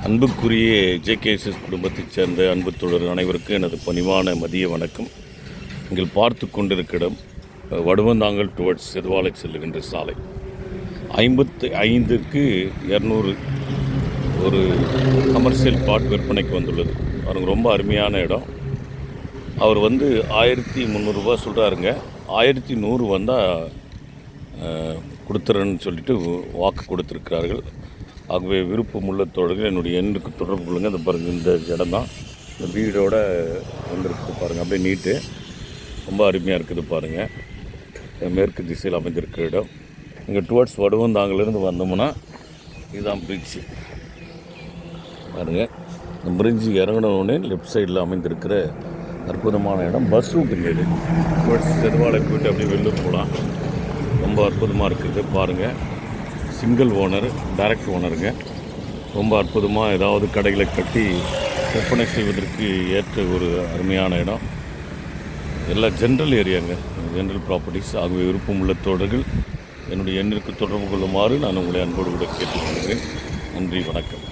அன்புக்குரிய ஜேகேஎஸ்எஸ் குடும்பத்தைச் சேர்ந்த அன்பு தோழர் அனைவருக்கும் எனது பணிவான மதிய வணக்கம். நீங்கள் பார்த்து கொண்டிருக்க இடம் வடுவந்தாங்கல் டுவர்ட்ஸ் செதுவாலை செல்லுகின்ற சாலை 55க்கு 200 ஒரு கமர்ஷியல் பிளாட் விற்பனைக்கு வந்துள்ளது. அவருக்கு ரொம்ப அருமையான இடம். அவர் 1300 ரூபா சொல்கிறாருங்க. 1100 வந்தால் கொடுத்துறேன்னு சொல்லிட்டு வாக்கு கொடுத்துருக்கிறார்கள். ஆகவே விருப்பமுள்ள தோழர்கள் என்னுடைய எண்ணுக்கு தொடர்பு கொள்ளுங்கள். அந்த பாருங்கள், இந்த இடம் தான் இந்த வீடோட வந்துருக்குது பாருங்கள். அப்படியே நீட்டு ரொம்ப அருமையாக இருக்குது பாருங்கள். மேற்கு திசையில் அமைந்திருக்கிற இடம். இங்கே டுவர்ட்ஸ் வடுவந்தாங்கிலிருந்து வந்தோம்னா இதுதான் பிரிட்ஜு பாருங்கள். இந்த பிரிட்ஜு இறங்கினோடனே லெஃப்ட் சைடில் அமைந்திருக்கிற அற்புதமான இடம். பஸ் ரூட்டுங்க இது. டுவர்ட்ஸ் செதுவாலை போய்ட்டு அப்படியே வெள்ளூர் போகலாம். ரொம்ப அற்புதமாக இருக்குது பாருங்கள். சிங்கிள் ஓனர், டைரக்ட் ஓனருங்க. ரொம்ப அற்புதமாக ஏதாவது கடைகளை கட்டி விற்பனை செய்வதற்கு ஏற்ற ஒரு அருமையான இடம். எல்லாம் ஜென்ரல் ஏரியாங்க, ஜென்ரல் ப்ராப்பர்ட்டிஸ். ஆகவே விருப்பம் உள்ள தோழர்கள் என்னுடைய எண்ணிற்கு தொடர்பு கொள்ளுமாறு நான் உங்களை அன்போடு கூட கேட்டுக்கொள்கிறேன். நன்றி, வணக்கம்.